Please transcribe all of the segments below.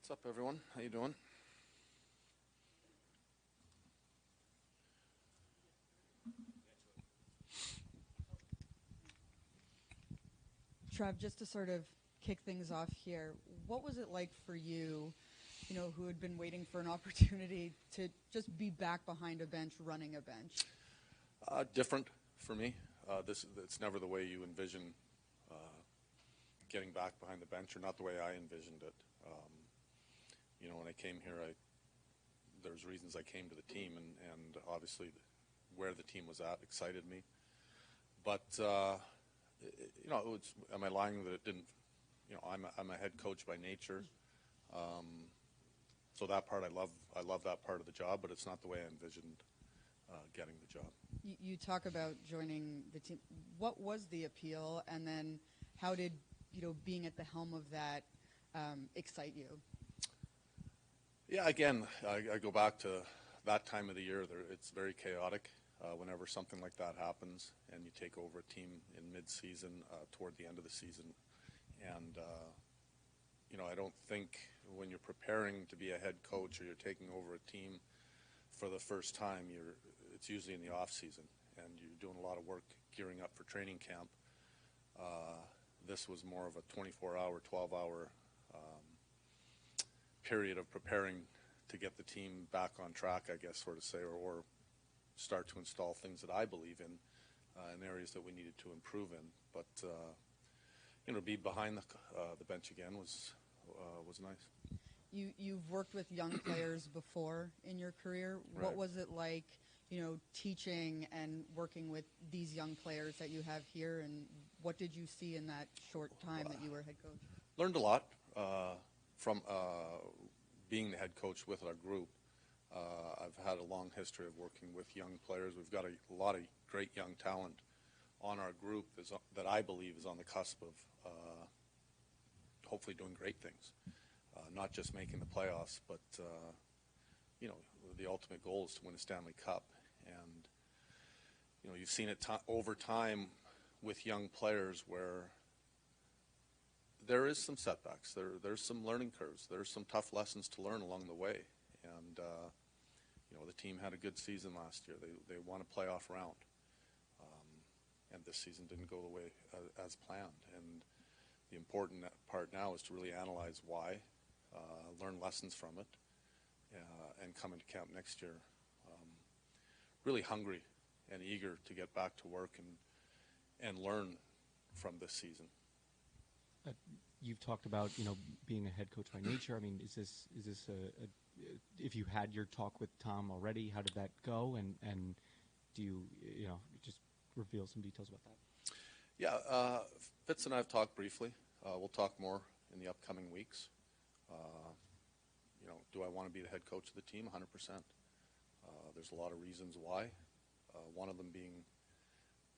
What's up, everyone? How you doing? Trev, just to sort of kick things off here, what was it like for you, who had been waiting for an opportunity to just be back behind a bench, running a bench? Different for me. It's never the way you envision getting back behind the bench, or not the way I envisioned it. When I came here, there's reasons I came to the team, and obviously where the team was at excited me. But am I lying that it didn't? I'm a head coach by nature, so that part I love. I love that part of the job, but it's not the way I envisioned getting the job. You talk about joining the team. What was the appeal, and then how did being at the helm of that excite you? Yeah, again, I go back to that time of the year. It's very chaotic whenever something like that happens, and you take over a team in mid-season, toward the end of the season. And, I don't think when you're preparing to be a head coach or you're taking over a team for the first time, it's usually in the off-season, and you're doing a lot of work gearing up for training camp. This was more of a 24-hour, 12-hour period of preparing to get the team back on track, I guess, sort of say, or start to install things that I believe in areas that we needed to improve in. But to be behind the bench again was nice. You've worked with young players before in your career. Right. What was it like, teaching and working with these young players that you have here, and what did you see in that short time that you were head coach? Learned a lot from being the head coach with our group. I've had a long history of working with young players. We've got a lot of great young talent on our group that I believe is on the cusp of hopefully doing great things. Not just making the playoffs, but the ultimate goal is to win a Stanley Cup. And you've seen it over time with young players where there is some setbacks. There's some learning curves. There's some tough lessons to learn along the way. And the team had a good season last year. They won a playoff round, and this season didn't go the way as planned. And the important part now is to really analyze why, learn lessons from it, and come into camp next year really hungry and eager to get back to work and learn from this season. You've talked about being a head coach by nature. I mean, is this if you had your talk with Tom already, how did that go? And do you just reveal some details about that? Yeah, Fitz and I have talked briefly. We'll talk more in the upcoming weeks. Do I want to be the head coach of the team? 100%. There's a lot of reasons why. One of them being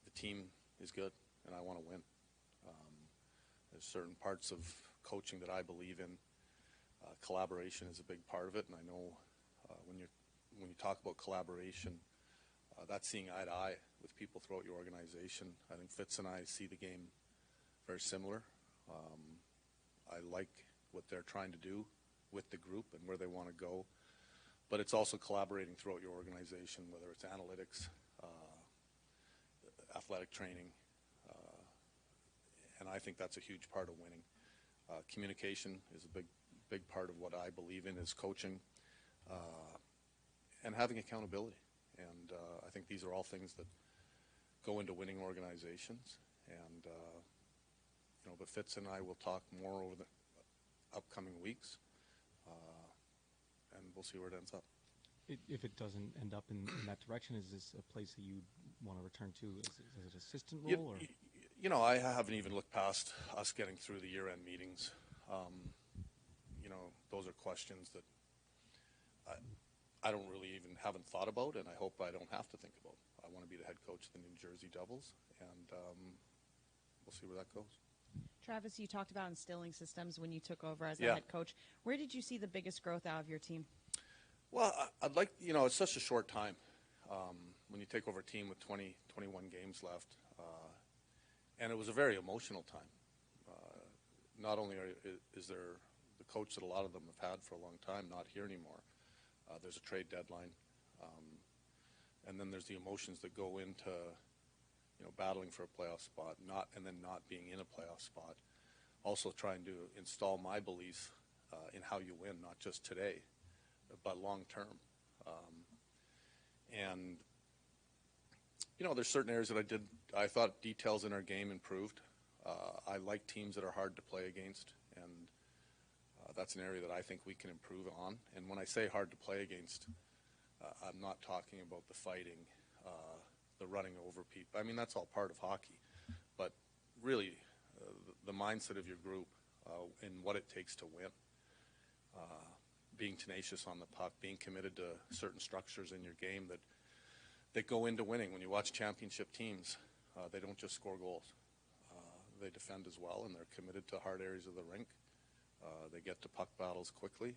the team is good, and I want to win. There's certain parts of coaching that I believe in. Collaboration is a big part of it, and I know when you talk about collaboration, that's seeing eye to eye with people throughout your organization. I think Fitz and I see the game very similar. I like what they're trying to do with the group and where they want to go, but it's also collaborating throughout your organization, whether it's analytics, athletic training, and I think that's a huge part of winning. Communication is a big part of what I believe in is coaching, and having accountability. And I think these are all things that go into winning organizations. And but Fitz and I will talk more over the upcoming weeks, and we'll see where it ends up. If it doesn't end up in that direction, is this a place that you want to return to as an assistant role? I haven't even looked past us getting through the year-end meetings. Those are questions that I don't really even haven't thought about, and I hope I don't have to think about. I want to be the head coach of the New Jersey Devils, and we'll see where that goes. Travis, you talked about instilling systems when you took over as the Yeah. head coach. Where did you see the biggest growth out of your team? Well, I'd like, it's such a short time. When you take over a team with 21 games left, and it was a very emotional time. Not only is there the coach that a lot of them have had for a long time, not here anymore. There's a trade deadline. And then there's the emotions that go into, battling for a playoff spot, and then not being in a playoff spot. Also trying to install my beliefs in how you win, not just today, but long term. And there's certain areas that I thought details in our game improved. I like teams that are hard to play against, and that's an area that I think we can improve on. And when I say hard to play against, I'm not talking about the fighting, the running over people. I mean, that's all part of hockey. But really, the mindset of your group and what it takes to win, being tenacious on the puck, being committed to certain structures in your game that go into winning. When you watch championship teams, they don't just score goals. They defend as well, and they're committed to hard areas of the rink. They get to puck battles quickly.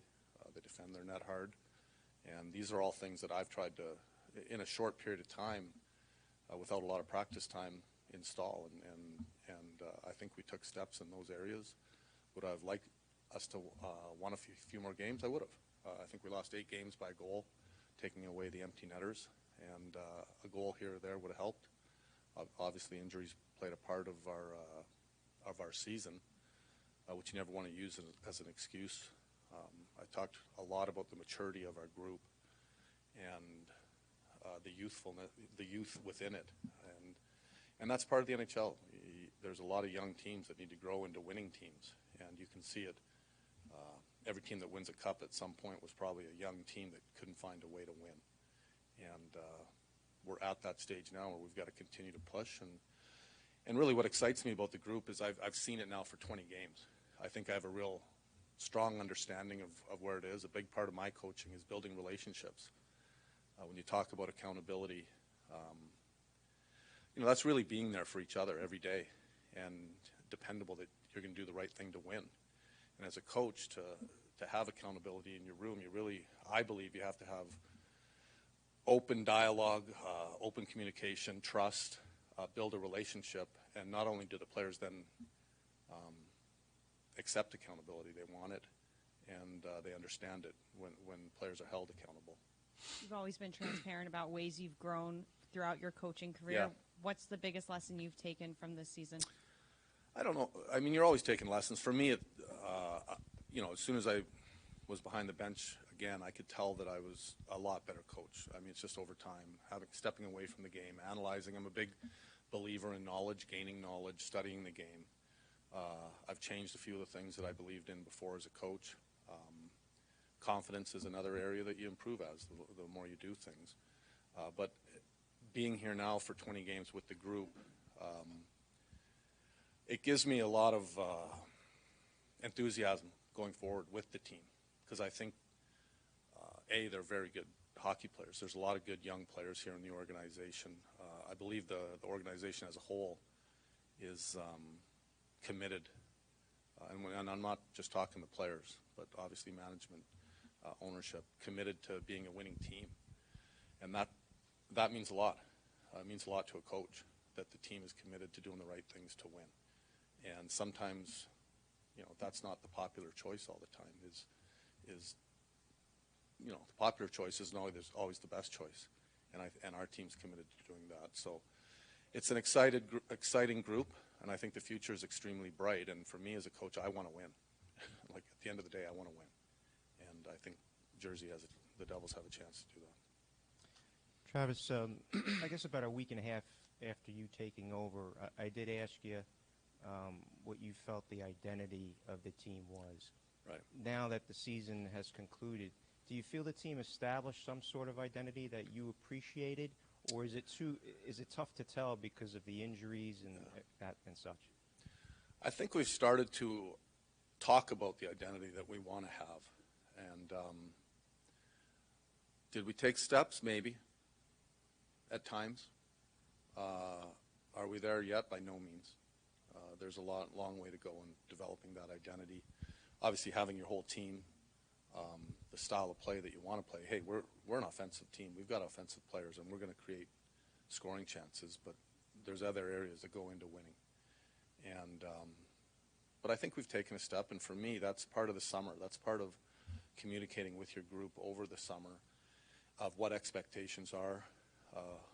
They defend their net hard. And these are all things that I've tried to, in a short period of time, without a lot of practice time, install. And I think we took steps in those areas. Would I have liked us to won a few more games? I would have. I think we lost 8 games by a goal, taking away the empty netters. And a goal here or there would have helped. Obviously, injuries played a part of our season, which you never want to use as an excuse. I talked a lot about the maturity of our group and the youthfulness, the youth within it, and that's part of the NHL. There's a lot of young teams that need to grow into winning teams, and you can see it. Every team that wins a cup at some point was probably a young team that couldn't find a way to win, and we're at that stage now where we've got to continue to push. And really, what excites me about the group is I've seen it now for 20 games. I think I have a real strong understanding of where it is. A big part of my coaching is building relationships. When you talk about accountability, that's really being there for each other every day and dependable that you're going to do the right thing to win. And as a coach, to have accountability in your room, I believe you have to have open dialogue, open communication, trust, build a relationship, and not only do the players then accept accountability, they want it, and they understand it when players are held accountable. You've always been transparent about ways you've grown throughout your coaching career. Yeah. What's the biggest lesson you've taken from this season? I don't know. I mean, you're always taking lessons. For me, as soon as I was behind the bench again, I could tell that I was a lot better coach. I mean, it's just over time, stepping away from the game, analyzing. I'm a big believer in knowledge, gaining knowledge, studying the game. I've changed a few of the things that I believed in before as a coach. Confidence is another area that you improve as the more you do things. But being here now for 20 games with the group, it gives me a lot of enthusiasm going forward with the team, because I think, they're very good hockey players. There's a lot of good young players here in the organization. I believe the organization as a whole is committed, and I'm not just talking the players, but obviously management, ownership, committed to being a winning team. And that means a lot. It means a lot to a coach that the team is committed to doing the right things to win. And sometimes, that's not the popular choice all the time. The popular choice isn't always the best choice, and our team's committed to doing that. So it's an exciting group, and I think the future is extremely bright. And for me as a coach, I want to win. Like, at the end of the day, I want to win, and I think the Devils have a chance to do that. Travis, I guess about a week and a half after you taking over, I did ask you what you felt the identity of the team was. Right. Now that the season has concluded, do you feel the team established some sort of identity that you appreciated, or is it tough to tell because of the injuries and such? I think we've started to talk about the identity that we want to have. And did we take steps? Maybe. At times. Are we there yet? By no means. There's a long way to go in developing that identity. Obviously, having your whole team, the style of play that you want to play. Hey, we're an offensive team. We've got offensive players, and we're going to create scoring chances. But there's other areas that go into winning. And But I think we've taken a step, and for me, that's part of the summer. That's part of communicating with your group over the summer of what expectations are,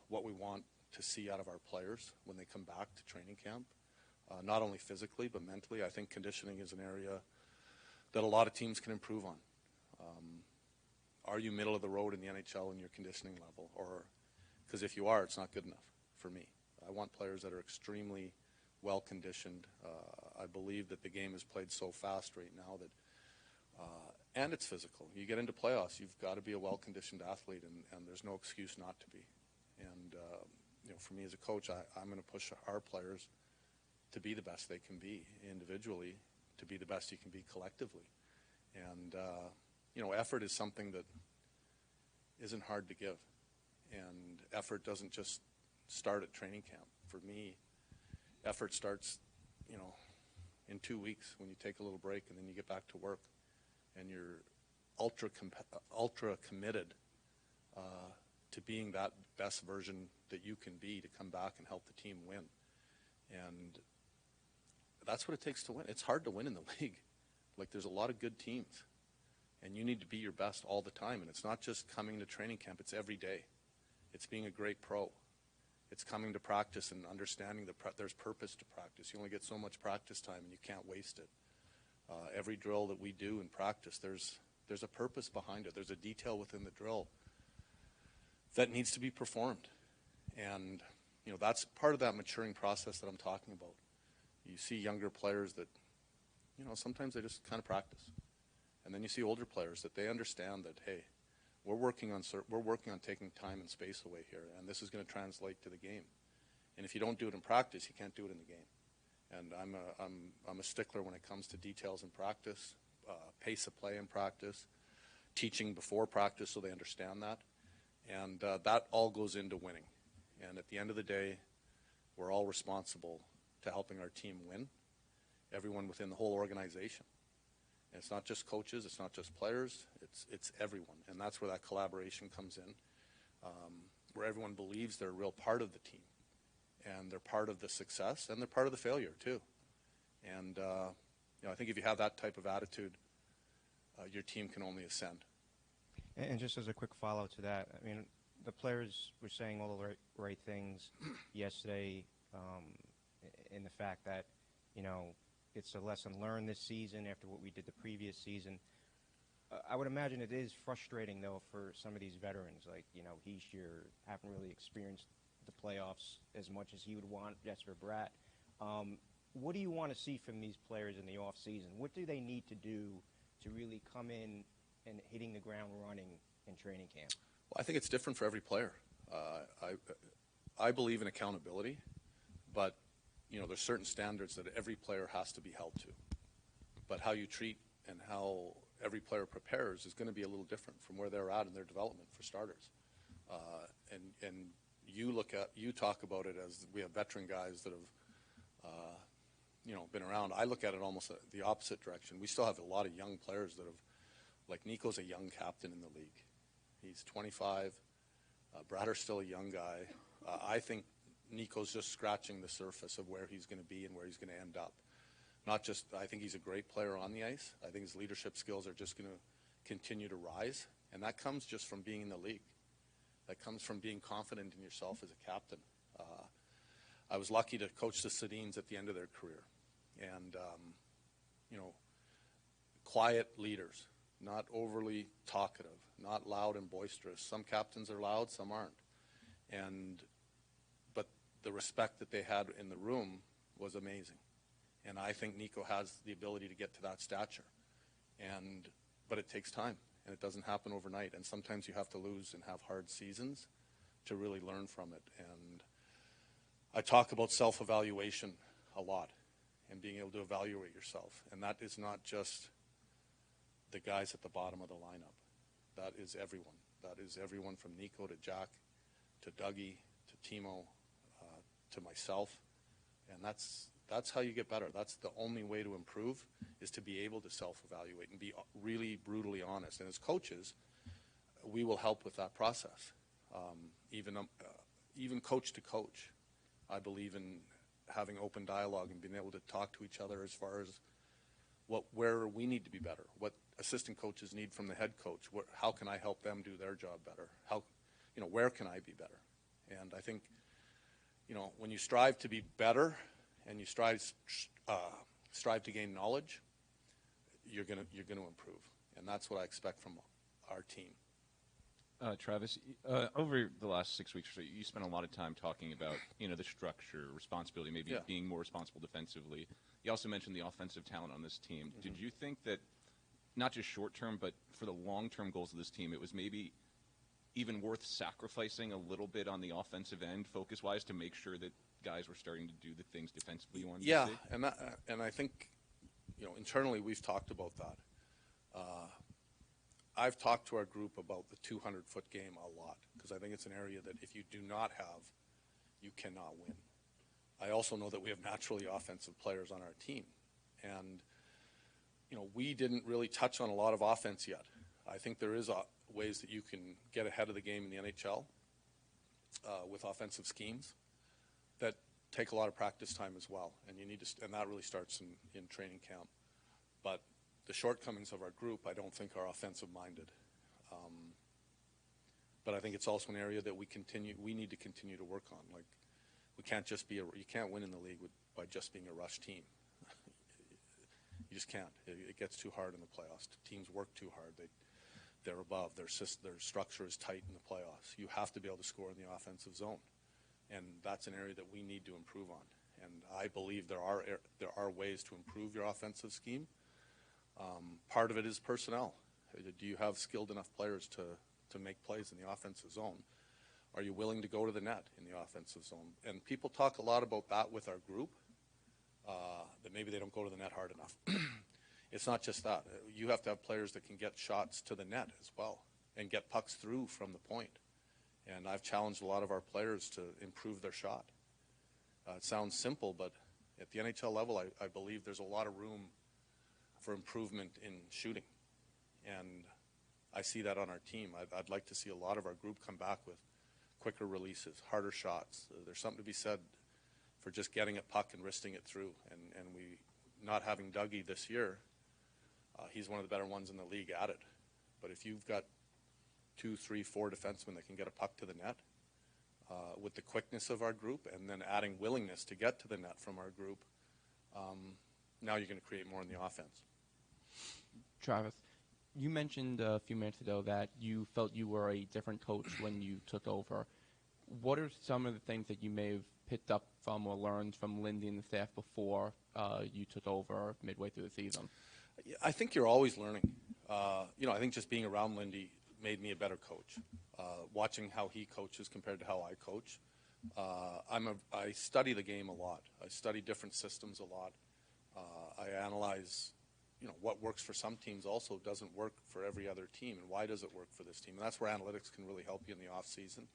what we want to see out of our players when they come back to training camp, not only physically but mentally. I think conditioning is an area that a lot of teams can improve on. Are you middle of the road in the NHL in your conditioning level? Or, because if you are, it's not good enough for me. I want players that are extremely well conditioned. I believe that the game is played so fast right now that, and it's physical. You get into playoffs, you've got to be a well conditioned athlete, and there's no excuse not to be. And for me as a coach, I'm going to push our players to be the best they can be individually, to be the best you can be collectively. And effort is something that isn't hard to give. And effort doesn't just start at training camp. For me, effort starts, in 2 weeks when you take a little break and then you get back to work and you're ultra committed to being that best version that you can be to come back and help the team win. And that's what it takes to win. It's hard to win in the league. Like, there's a lot of good teams, and you need to be your best all the time. And it's not just coming to training camp, it's every day. It's being a great pro. It's coming to practice and understanding there's purpose to practice. You only get so much practice time, and you can't waste it. Every drill that we do in practice, there's a purpose behind it. There's a detail within the drill that needs to be performed. And, that's part of that maturing process that I'm talking about. You see younger players that, sometimes they just kind of practice. And then you see older players that they understand that, hey, we're working on taking time and space away here, and this is going to translate to the game. And if you don't do it in practice, you can't do it in the game. And I'm a stickler when it comes to details in practice, pace of play in practice, teaching before practice so they understand that. And that all goes into winning. And at the end of the day, we're all responsible to helping our team win, everyone within the whole organization. And it's not just coaches, it's not just players, it's everyone. And that's where that collaboration comes in, where everyone believes they're a real part of the team. And they're part of the success, and they're part of the failure, too. And, I think if you have that type of attitude, your team can only ascend. And just as a quick follow-up to that, I mean, the players were saying all the right things yesterday in the fact that, it's a lesson learned this season after what we did the previous season. I would imagine it is frustrating, though, for some of these veterans. Like, Heischer haven't really experienced the playoffs as much as he would want, Jesper Bratt. What do you want to see from these players in the offseason? What do they need to do to really come in and hitting the ground running in training camp? Well, I think it's different for every player. I believe in accountability, but there's certain standards that every player has to be held to. But how you treat and how every player prepares is going to be a little different from where they're at in their development, for starters. And you talk about it as we have veteran guys that have been around. I look at it almost the opposite direction. We still have a lot of young players that have, like Nico's a young captain in the league. He's 25. Bratter's still a young guy. I think Nico's just scratching the surface of where he's going to be and where he's going to end up. I think he's a great player on the ice. I think his leadership skills are just going to continue to rise. And that comes just from being in the league. That comes from being confident in yourself as a captain. I was lucky to coach the Sedins at the end of their career. And, quiet leaders, not overly talkative, not loud and boisterous. Some captains are loud, some aren't. But the respect that they had in the room was amazing. And I think Nico has the ability to get to that stature. But it takes time, and it doesn't happen overnight. And sometimes you have to lose and have hard seasons to really learn from it. And I talk about self-evaluation a lot and being able to evaluate yourself. And that is not just the guys at the bottom of the lineup. That is everyone. That is everyone from Nico to Jack to Dougie to Timo to myself. And that's how you get better. That's the only way to improve, is to be able to self-evaluate and be really brutally honest. And as coaches, we will help with that process. Even coach to coach, I believe in having open dialogue and being able to talk to each other as far as where we need to be better, what assistant coaches need from the head coach, how can I help them do their job better, where can I be better? And I think, when you strive to be better and you strive to gain knowledge, you're gonna improve, and that's what I expect from our team. Travis, over the last 6 weeks or so, you spent a lot of time talking about, the structure, responsibility, maybe being more responsible defensively. You also mentioned the offensive talent on this team. Mm-hmm. Did you think that, not just short-term, but for the long-term goals of this team, it was maybe even worth sacrificing a little bit on the offensive end, focus-wise, to make sure that guys were starting to do the things defensively you wanted to see? and I think, internally we've talked about that. I've talked to our group about the 200-foot game a lot because I think it's an area that if you do not have, you cannot win. I also know that we have naturally offensive players on our team. And, we didn't really touch on a lot of offense yet. I think there is ways that you can get ahead of the game in the NHL with offensive schemes that take a lot of practice time as well. And and that really starts in training camp. But the shortcomings of our group, I don't think are offensive-minded. But I think it's also an area that we need to continue to work on. Like, we can't just you can't win in the league by just being a rush team. You just can't. It gets too hard in the playoffs. Teams work too hard. They're above. Their structure is tight in the playoffs. You have to be able to score in the offensive zone, and that's an area that we need to improve on. And I believe there are ways to improve your offensive scheme. Part of it is personnel. Do you have skilled enough players to make plays in the offensive zone? Are you willing to go to the net in the offensive zone? And people talk a lot about that with our group, that maybe they don't go to the net hard enough. It's not just that. You have to have players that can get shots to the net as well and get pucks through from the point. And I've challenged a lot of our players to improve their shot. It sounds simple, but at the NHL level, I believe there's a lot of room for improvement in shooting. And I see that on our team. I'd like to see a lot of our group come back with quicker releases, harder shots. There's something to be said for just getting a puck and wristing it through. And we, not having Dougie this year, he's one of the better ones in the league at it. But if you've got 2, 3, 4 defensemen that can get a puck to the net, with the quickness of our group and then adding willingness to get to the net from our group, now you're going to create more in the offense. Travis, you mentioned a few minutes ago that you felt you were a different coach when you took over. What are some of the things that you may have picked up from or learned from Lindy and the staff before you took over midway through the season? I think you're always learning. I think just being around Lindy made me a better coach. Watching how he coaches compared to how I coach. I study the game a lot. I study different systems a lot. I analyze, what works for some teams also doesn't work for every other team, and why does it work for this team? And that's where analytics can really help you in the off season.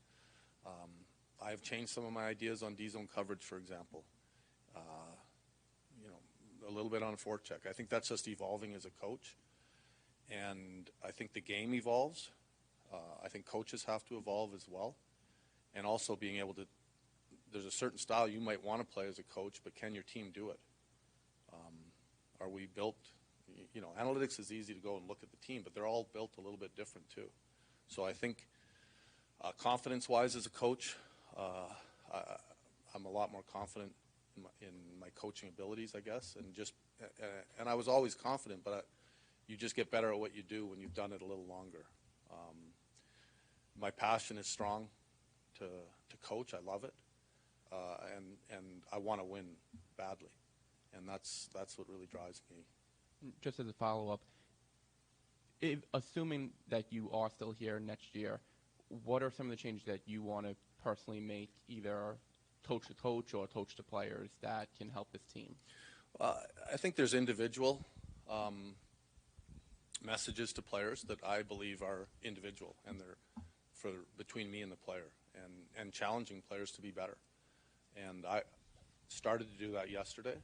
I have changed some of my ideas on D-zone coverage, for example. A little bit on forecheck. I think that's just evolving as a coach, and I think the game evolves. I think coaches have to evolve as well, and also being able to. There's a certain style you might want to play as a coach, but can your team do it? Are we built? Analytics is easy to go and look at the team, but they're all built a little bit different too. So I think confidence-wise as a coach, I'm a lot more confident in my coaching abilities, I guess, and I was always confident, but you just get better at what you do when you've done it a little longer. My passion is strong to coach. I love it, and I want to win badly, and that's what really drives me. Just as a follow-up, assuming that you are still here next year, what are some of the changes that you want to personally make, either coach to coach or coach to players, that can help this team? I think there's individual messages to players that I believe are individual, and they're between me and the player, and challenging players to be better. And I started to do that yesterday.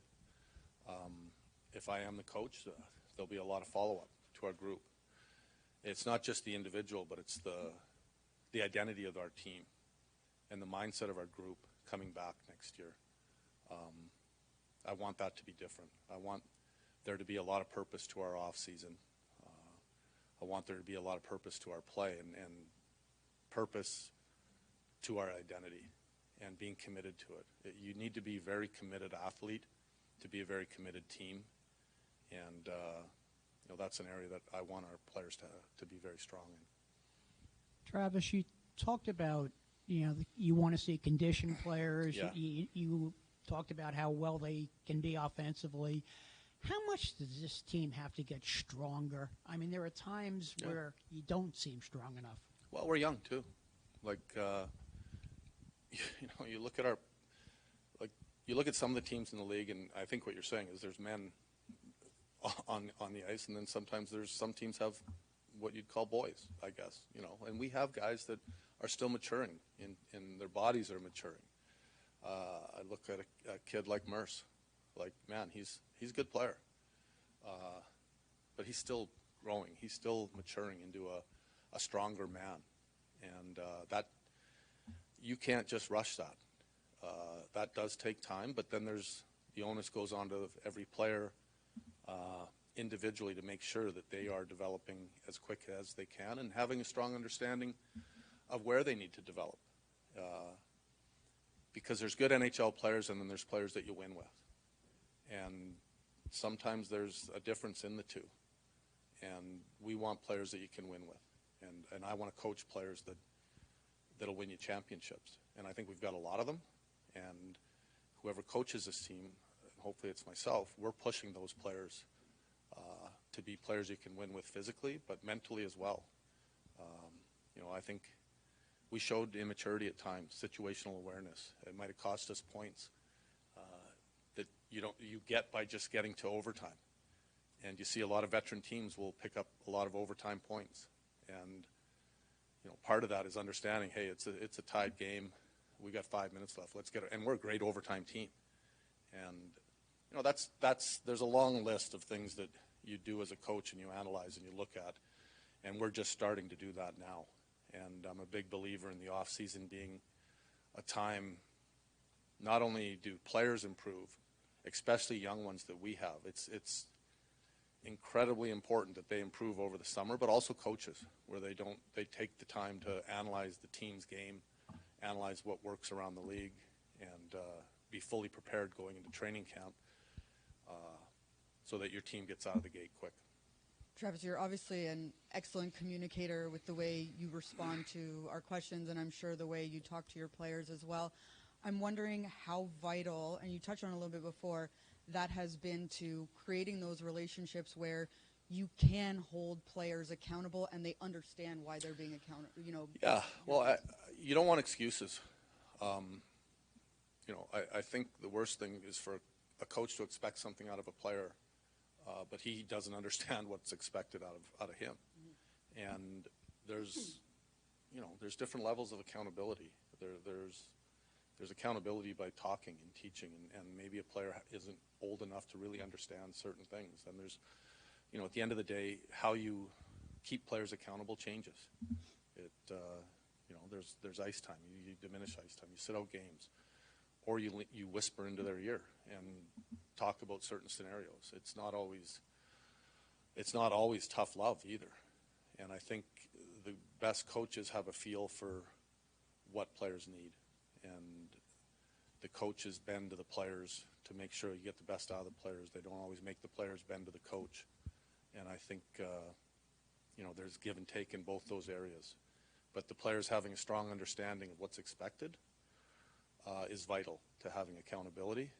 If I am the coach, there'll be a lot of follow-up to our group. It's not just the individual, but it's the identity of our team and the mindset of our group coming back next year. I want that to be different. I want there to be a lot of purpose to our off season. I want there to be a lot of purpose to our play and purpose to our identity and being committed to it. You need to be a very committed athlete to be a very committed team. And, that's an area that I want our players to be very strong in. Travis, you talked about, you want to see conditioned players. Yeah. You talked about how well they can be offensively. How much does this team have to get stronger? I mean, there are times where you don't seem strong enough. Well, we're young too. Like, you look at some of the teams in the league, and I think what you're saying is there's men on the ice, and then sometimes there's some teams have what you'd call boys, I guess, and we have guys that are still maturing in their bodies are maturing. I look at a kid like Merce, man, he's a good player, but he's still growing. He's still maturing into a stronger man, and that you can't just rush that. That does take time, but then the onus goes on to every player individually to make sure that they are developing as quick as they can and having a strong understanding of where they need to develop. Because there's good NHL players and then there's players that you win with. And sometimes there's a difference in the two. And we want players that you can win with. And I want to coach players that'll win you championships. And I think we've got a lot of them. And whoever coaches this team, hopefully it's myself, we're pushing those players to be players you can win with physically, but mentally as well. I think we showed immaturity at times, situational awareness. It might have cost us points that you get by just getting to overtime. And you see a lot of veteran teams will pick up a lot of overtime points. And part of that is understanding, hey, it's a tied game. We got 5 minutes left. Let's get it. And we're a great overtime team. And there's a long list of things that you do as a coach and you analyze and you look at, and we're just starting to do that now. And I'm a big believer in the off season being a time. Not only do players improve, especially young ones that we have, it's incredibly important that they improve over the summer, but also coaches, where they take the time to analyze the team's game, analyze what works around the league, and be fully prepared going into training camp so that your team gets out of the gate quick. Travis, you're obviously an excellent communicator with the way you respond to our questions, and I'm sure the way you talk to your players as well. I'm wondering how vital, and you touched on it a little bit before, that has been to creating those relationships where you can hold players accountable and they understand why they're being accountable. Yeah, well, you don't want excuses. I think the worst thing is for a coach to expect something out of a player, but he doesn't understand what's expected out of him. Mm-hmm. And there's different levels of accountability. There's accountability by talking and teaching, and maybe a player isn't old enough to really understand certain things. And there's, at the end of the day, how you keep players accountable changes. There's ice time. You diminish ice time. You sit out games. Or you whisper into their ear and talk about certain scenarios. It's not always tough love either. And I think the best coaches have a feel for what players need. And the coaches bend to the players to make sure you get the best out of the players. They don't always make the players bend to the coach. And I think, there's give and take in both those areas. But the players having a strong understanding of what's expected is vital to having accountability.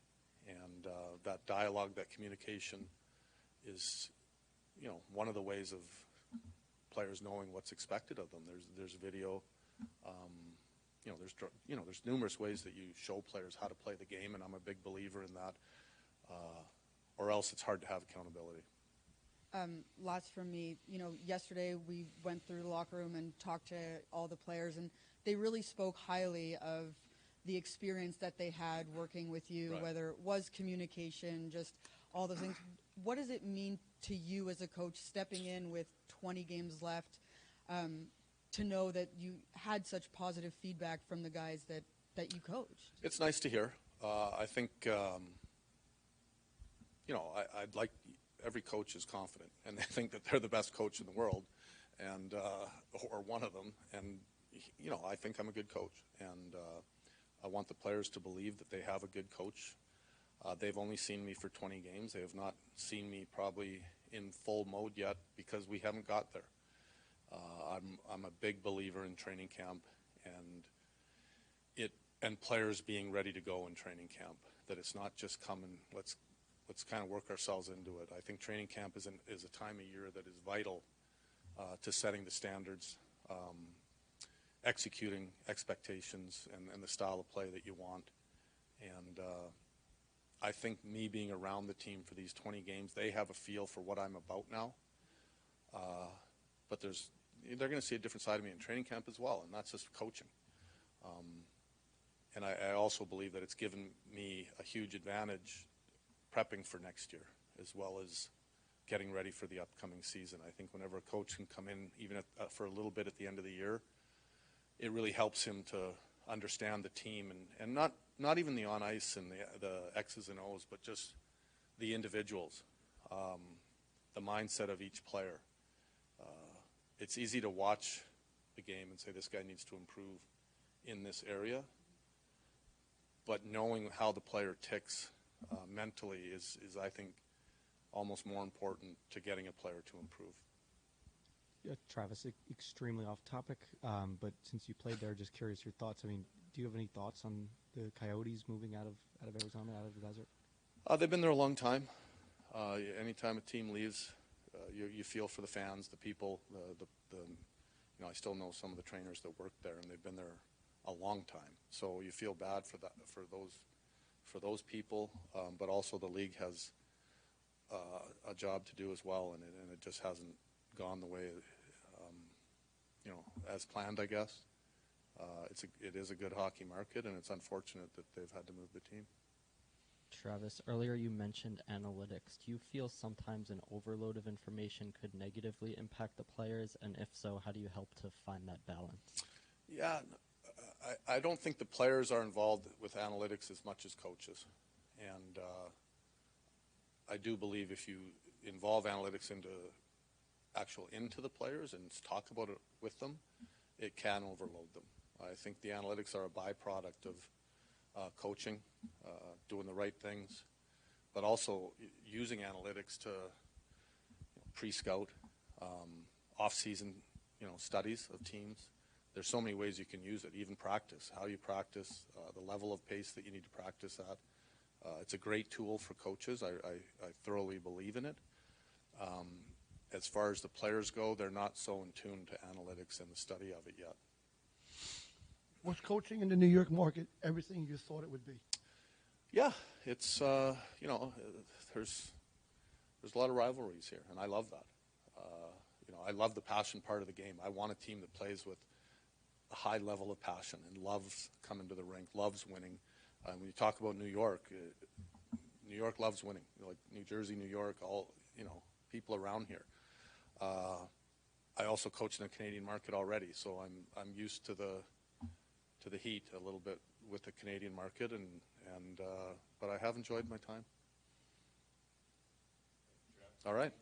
And that dialogue, that communication is, one of the ways of players knowing what's expected of them. There's video. There's numerous ways that you show players how to play the game, and I'm a big believer in that. Or else it's hard to have accountability. Last from me, yesterday we went through the locker room and talked to all the players, and they really spoke highly of the experience that they had working with you, right. Whether it was communication, just all those things. What does it mean to you as a coach stepping in with 20 games left to know that you had such positive feedback from the guys that you coached? It's nice to hear. I think, I'd like every coach is confident, and they think that they're the best coach in the world, and or one of them. And I think I'm a good coach, and I want the players to believe that they have a good coach. They've only seen me for 20 games. They have not seen me probably in full mode yet because we haven't got there. I'm a big believer in training camp and players being ready to go in training camp. That it's not just come and let's kind of work ourselves into it. I think training camp is a time of year that is vital to setting the standards, executing expectations, and the style of play that you want. And I think me being around the team for these 20 games, they have a feel for what I'm about now. But they're going to see a different side of me in training camp as well, and that's just coaching. And I also believe that it's given me a huge advantage prepping for next year, as well as getting ready for the upcoming season. I think whenever a coach can come in, even for a little bit at the end of the year, it really helps him to understand the team, and not even the on ice and the X's and O's, but just the individuals, the mindset of each player. It's easy to watch the game and say this guy needs to improve in this area, but knowing how the player ticks mentally is I think almost more important to getting a player to improve. Yeah, Travis, extremely off topic, but since you played there, just curious your thoughts. I mean, do you have any thoughts on the Coyotes moving out of Arizona, out of the desert? They've been there a long time. Anytime a team leaves, you feel for the fans, the people. I still know some of the trainers that work there, and they've been there a long time. So you feel bad for those people, but also the league has a job to do as well, and it just hasn't gone the way as planned, I guess. It is a good hockey market, and it's unfortunate that they've had to move the team. Travis, earlier you mentioned analytics. Do you feel sometimes an overload of information could negatively impact the players? And if so, how do you help to find that balance? Yeah, I don't think the players are involved with analytics as much as coaches. And I do believe if you involve analytics into the players and talk about it with them, it can overload them. I think the analytics are a byproduct of coaching, doing the right things, but also using analytics to pre-scout, off-season, studies of teams. There's so many ways you can use it, even practice, how you practice, the level of pace that you need to practice at. It's a great tool for coaches. I thoroughly believe in it. As far as the players go, they're not so in tune to analytics and the study of it yet. Was coaching in the New York market everything you thought it would be? Yeah, it's there's a lot of rivalries here, and I love that. I love the passion part of the game. I want a team that plays with a high level of passion and loves coming to the rink, loves winning. When you talk about New York loves winning. Like New Jersey, New York, all people around here. I also coach in the Canadian market already, so I'm used to the heat a little bit with the Canadian market, but I have enjoyed my time. All right.